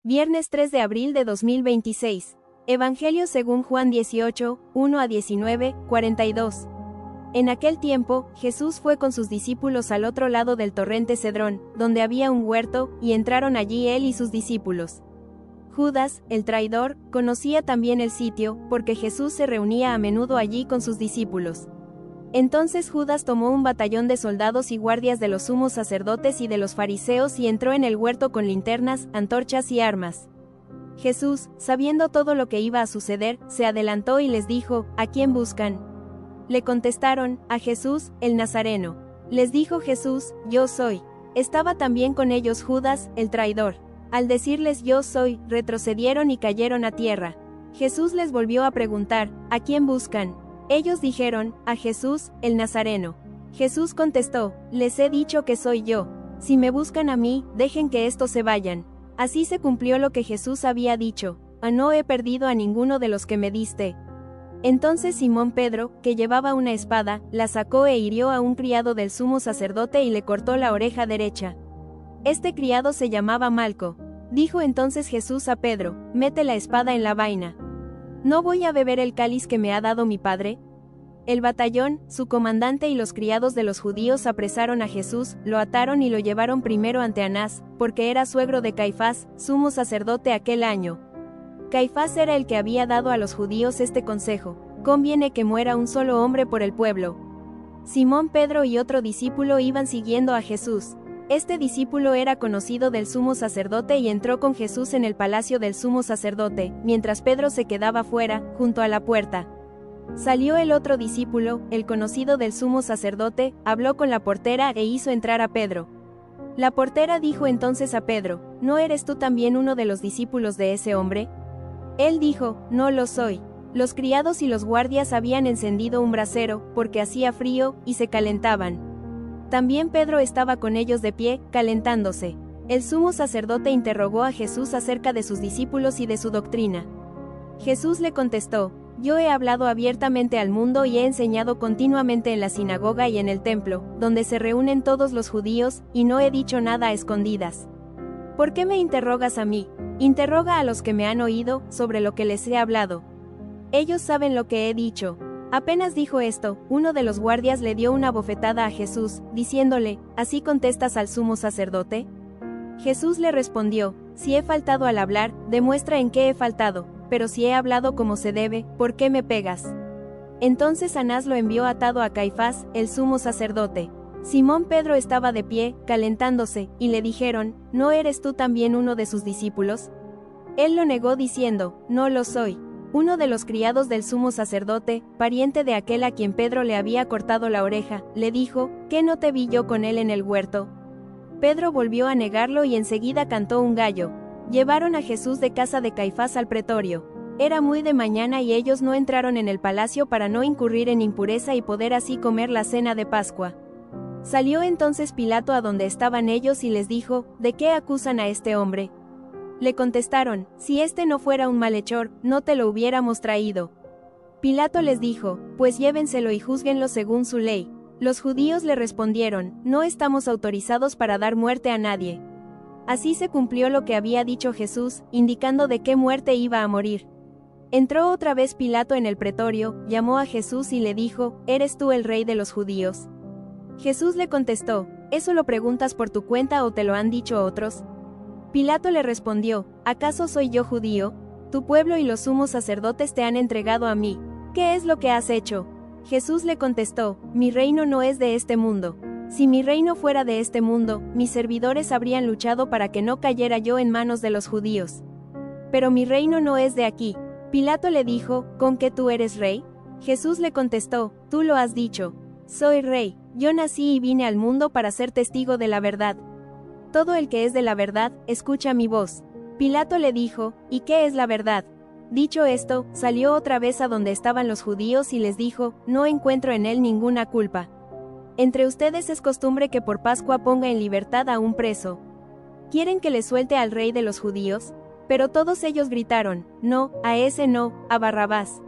Viernes 3 de abril de 2026. Evangelio según Juan 18, 1 a 19, 42. En aquel tiempo, Jesús fue con sus discípulos al otro lado del torrente Cedrón, donde había un huerto, y entraron allí él y sus discípulos. Judas, el traidor, conocía también el sitio, porque Jesús se reunía a menudo allí con sus discípulos. Entonces Judas tomó un batallón de soldados y guardias de los sumos sacerdotes y de los fariseos y entró en el huerto con linternas, antorchas y armas. Jesús, sabiendo todo lo que iba a suceder, se adelantó y les dijo: ¿A quién buscan? Le contestaron: a Jesús, el Nazareno. Les dijo Jesús: Yo soy. Estaba también con ellos Judas, el traidor. Al decirles yo soy, retrocedieron y cayeron a tierra. Jesús les volvió a preguntar: ¿A quién buscan? Ellos dijeron: a Jesús, el Nazareno. Jesús contestó: les he dicho que soy yo. Si me buscan a mí, dejen que estos se vayan. Así se cumplió lo que Jesús había dicho: no he perdido a ninguno de los que me diste. Entonces Simón Pedro, que llevaba una espada, la sacó e hirió a un criado del sumo sacerdote y le cortó la oreja derecha. Este criado se llamaba Malco. Dijo entonces Jesús a Pedro: mete la espada en la vaina. ¿No voy a beber el cáliz que me ha dado mi padre? El batallón, su comandante y los criados de los judíos apresaron a Jesús, lo ataron y lo llevaron primero ante Anás, porque era suegro de Caifás, sumo sacerdote aquel año. Caifás era el que había dado a los judíos este consejo: conviene que muera un solo hombre por el pueblo. Simón Pedro y otro discípulo iban siguiendo a Jesús. Este discípulo era conocido del sumo sacerdote y entró con Jesús en el palacio del sumo sacerdote, mientras Pedro se quedaba fuera, junto a la puerta. Salió el otro discípulo, el conocido del sumo sacerdote, habló con la portera e hizo entrar a Pedro. La portera dijo entonces a Pedro: ¿no eres tú también uno de los discípulos de ese hombre? Él dijo: no lo soy. Los criados y los guardias habían encendido un brasero, porque hacía frío, y se calentaban. También Pedro estaba con ellos de pie, calentándose. El sumo sacerdote interrogó a Jesús acerca de sus discípulos y de su doctrina. Jesús le contestó: yo he hablado abiertamente al mundo y he enseñado continuamente en la sinagoga y en el templo, donde se reúnen todos los judíos, y no he dicho nada a escondidas. ¿Por qué me interrogas a mí? Interroga a los que me han oído, sobre lo que les he hablado. Ellos saben lo que he dicho. Apenas dijo esto, uno de los guardias le dio una bofetada a Jesús, diciéndole: ¿así contestas al sumo sacerdote? Jesús le respondió: si he faltado al hablar, demuestra en qué he faltado, pero si he hablado como se debe, ¿por qué me pegas? Entonces Anás lo envió atado a Caifás, el sumo sacerdote. Simón Pedro estaba de pie, calentándose, y le dijeron: ¿no eres tú también uno de sus discípulos? Él lo negó diciendo: no lo soy. Uno de los criados del sumo sacerdote, pariente de aquel a quien Pedro le había cortado la oreja, le dijo: ¿qué no te vi yo con él en el huerto? Pedro volvió a negarlo y enseguida cantó un gallo. Llevaron a Jesús de casa de Caifás al pretorio. Era muy de mañana y ellos no entraron en el palacio para no incurrir en impureza y poder así comer la cena de Pascua. Salió entonces Pilato a donde estaban ellos y les dijo: ¿de qué acusan a este hombre? Le contestaron: si este no fuera un malhechor, no te lo hubiéramos traído. Pilato les dijo: pues llévenselo y júzguenlo según su ley. Los judíos le respondieron: no estamos autorizados para dar muerte a nadie. Así se cumplió lo que había dicho Jesús, indicando de qué muerte iba a morir. Entró otra vez Pilato en el pretorio, llamó a Jesús y le dijo: ¿eres tú el rey de los judíos? Jesús le contestó: ¿eso lo preguntas por tu cuenta o te lo han dicho otros? Pilato le respondió: ¿acaso soy yo judío? Tu pueblo y los sumos sacerdotes te han entregado a mí. ¿Qué es lo que has hecho? Jesús le contestó: mi reino no es de este mundo. Si mi reino fuera de este mundo, mis servidores habrían luchado para que no cayera yo en manos de los judíos. Pero mi reino no es de aquí. Pilato le dijo: ¿con qué tú eres rey? Jesús le contestó: tú lo has dicho. Soy rey. Yo nací y vine al mundo para ser testigo de la verdad. Todo el que es de la verdad, escucha mi voz. Pilato le dijo: ¿y qué es la verdad? Dicho esto, salió otra vez a donde estaban los judíos y les dijo: no encuentro en él ninguna culpa. Entre ustedes es costumbre que por Pascua ponga en libertad a un preso. ¿Quieren que le suelte al rey de los judíos? Pero todos ellos gritaron: no, a ese no, a Barrabás.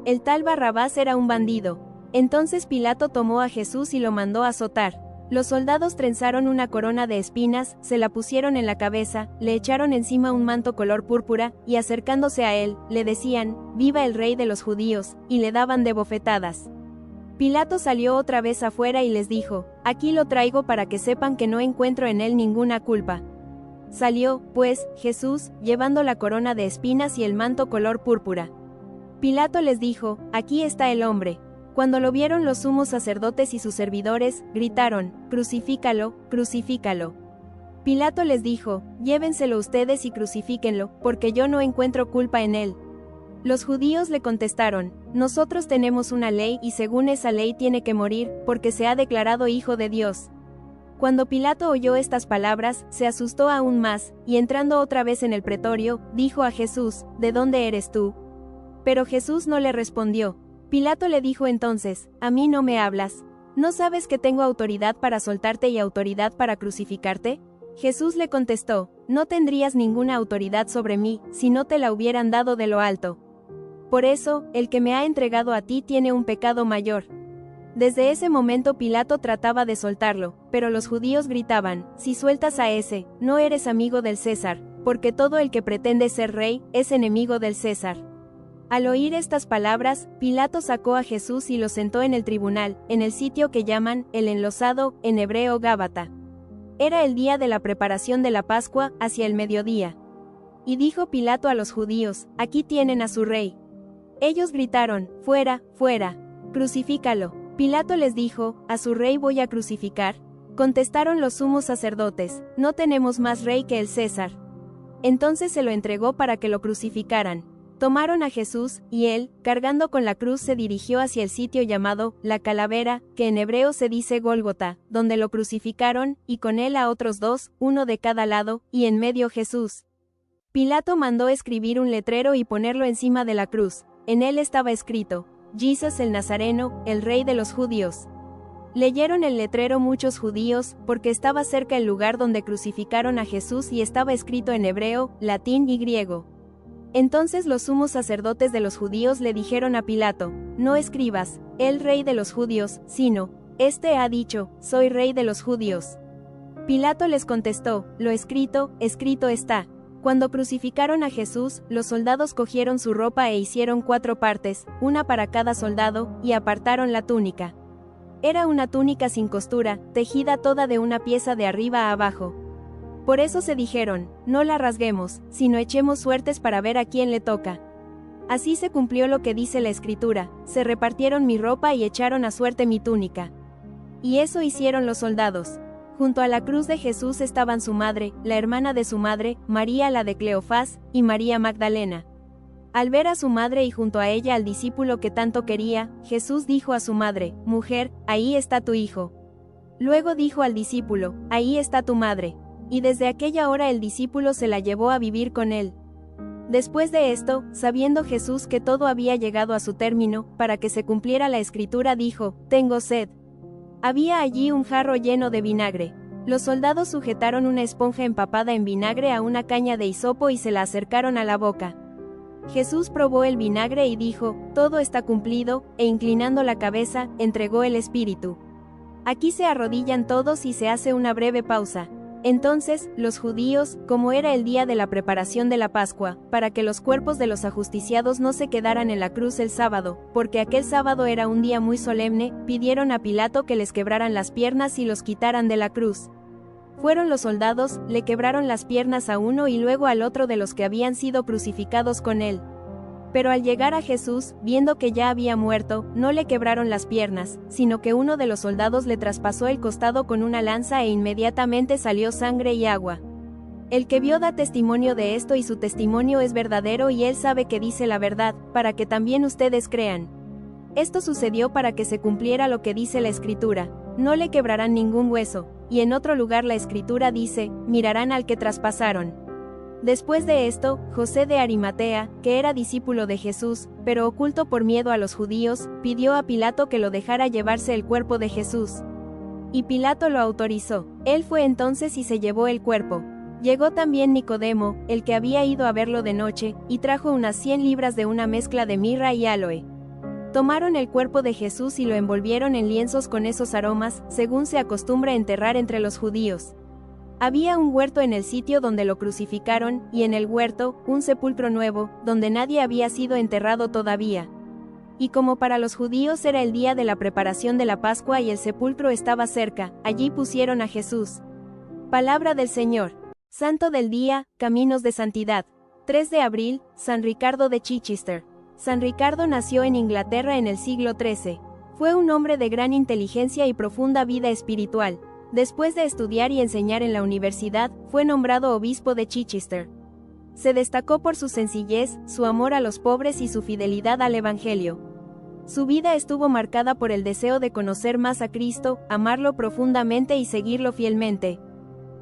El tal Barrabás era un bandido. Entonces Pilato tomó a Jesús y lo mandó azotar. Los soldados trenzaron una corona de espinas, se la pusieron en la cabeza, le echaron encima un manto color púrpura, y acercándose a él, le decían, «¡Viva el rey de los judíos!», y le daban de bofetadas. Pilato salió otra vez afuera y les dijo, «Aquí lo traigo para que sepan que no encuentro en él ninguna culpa». Salió, pues, Jesús, llevando la corona de espinas y el manto color púrpura. Pilato les dijo, «Aquí está el hombre». Cuando lo vieron los sumos sacerdotes y sus servidores, gritaron, «¡Crucifícalo, crucifícalo!». Pilato les dijo, «Llévenselo ustedes y crucifíquenlo, porque yo no encuentro culpa en él». Los judíos le contestaron, «Nosotros tenemos una ley y según esa ley tiene que morir, porque se ha declarado hijo de Dios». Cuando Pilato oyó estas palabras, se asustó aún más, y entrando otra vez en el pretorio, dijo a Jesús, «¿De dónde eres tú?». Pero Jesús no le respondió. Pilato le dijo entonces, «¿A mí no me hablas? ¿No sabes que tengo autoridad para soltarte y autoridad para crucificarte?». Jesús le contestó, «No tendrías ninguna autoridad sobre mí, si no te la hubieran dado de lo alto. Por eso, el que me ha entregado a ti tiene un pecado mayor». Desde ese momento Pilato trataba de soltarlo, pero los judíos gritaban, «Si sueltas a ese, no eres amigo del César, porque todo el que pretende ser rey, es enemigo del César». Al oír estas palabras, Pilato sacó a Jesús y lo sentó en el tribunal, en el sitio que llaman, el enlosado, en hebreo Gábata. Era el día de la preparación de la Pascua, hacia el mediodía. Y dijo Pilato a los judíos, «Aquí tienen a su rey». Ellos gritaron, «Fuera, fuera, crucifícalo». Pilato les dijo, «¿A su rey voy a crucificar?». Contestaron los sumos sacerdotes, «No tenemos más rey que el César». Entonces se lo entregó para que lo crucificaran. Tomaron a Jesús, y él, cargando con la cruz, se dirigió hacia el sitio llamado, la calavera, que en hebreo se dice Gólgota, donde lo crucificaron, y con él a otros dos, uno de cada lado, y en medio Jesús. Pilato mandó escribir un letrero y ponerlo encima de la cruz. En él estaba escrito, «Jesús el Nazareno, el rey de los judíos». Leyeron el letrero muchos judíos, porque estaba cerca el lugar donde crucificaron a Jesús y estaba escrito en hebreo, latín y griego. Entonces los sumos sacerdotes de los judíos le dijeron a Pilato, «No escribas, el rey de los judíos, sino, este ha dicho, soy rey de los judíos». Pilato les contestó, «Lo escrito, escrito está». Cuando crucificaron a Jesús, los soldados cogieron su ropa e hicieron 4 partes, una para cada soldado, y apartaron la túnica. Era una túnica sin costura, tejida toda de una pieza de arriba a abajo. Por eso se dijeron, «No la rasguemos, sino echemos suertes para ver a quién le toca». Así se cumplió lo que dice la Escritura, «Se repartieron mi ropa y echaron a suerte mi túnica». Y eso hicieron los soldados. Junto a la cruz de Jesús estaban su madre, la hermana de su madre, María la de Cleofás, y María Magdalena. Al ver a su madre y junto a ella al discípulo que tanto quería, Jesús dijo a su madre, «Mujer, ahí está tu hijo». Luego dijo al discípulo, «Ahí está tu madre». Y desde aquella hora el discípulo se la llevó a vivir con él. Después de esto, sabiendo Jesús que todo había llegado a su término, para que se cumpliera la Escritura dijo, «Tengo sed». Había allí un jarro lleno de vinagre. Los soldados sujetaron una esponja empapada en vinagre a una caña de hisopo y se la acercaron a la boca. Jesús probó el vinagre y dijo, «Todo está cumplido», e inclinando la cabeza, entregó el espíritu. Aquí se arrodillan todos y se hace una breve pausa. Entonces, los judíos, como era el día de la preparación de la Pascua, para que los cuerpos de los ajusticiados no se quedaran en la cruz el sábado, porque aquel sábado era un día muy solemne, pidieron a Pilato que les quebraran las piernas y los quitaran de la cruz. Fueron los soldados, le quebraron las piernas a uno y luego al otro de los que habían sido crucificados con él. Pero al llegar a Jesús, viendo que ya había muerto, no le quebraron las piernas, sino que uno de los soldados le traspasó el costado con una lanza e inmediatamente salió sangre y agua. El que vio da testimonio de esto y su testimonio es verdadero y él sabe que dice la verdad, para que también ustedes crean. Esto sucedió para que se cumpliera lo que dice la Escritura, no le quebrarán ningún hueso, y en otro lugar la Escritura dice, mirarán al que traspasaron. Después de esto, José de Arimatea, que era discípulo de Jesús, pero oculto por miedo a los judíos, pidió a Pilato que lo dejara llevarse el cuerpo de Jesús. Y Pilato lo autorizó. Él fue entonces y se llevó el cuerpo. Llegó también Nicodemo, el que había ido a verlo de noche, y trajo unas 100 libras de una mezcla de mirra y áloe. Tomaron el cuerpo de Jesús y lo envolvieron en lienzos con esos aromas, según se acostumbra enterrar entre los judíos. Había un huerto en el sitio donde lo crucificaron, y en el huerto, un sepulcro nuevo, donde nadie había sido enterrado todavía. Y como para los judíos era el día de la preparación de la Pascua y el sepulcro estaba cerca, allí pusieron a Jesús. Palabra del Señor. Santo del día, Caminos de Santidad. 3 de abril, San Ricardo de Chichester. San Ricardo nació en Inglaterra en el siglo XIII. Fue un hombre de gran inteligencia y profunda vida espiritual. Después de estudiar y enseñar en la universidad, fue nombrado obispo de Chichester. Se destacó por su sencillez, su amor a los pobres y su fidelidad al Evangelio. Su vida estuvo marcada por el deseo de conocer más a Cristo, amarlo profundamente y seguirlo fielmente.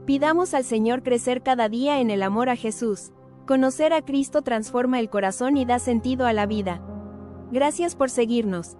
Pidamos al Señor crecer cada día en el amor a Jesús. Conocer a Cristo transforma el corazón y da sentido a la vida. Gracias por seguirnos.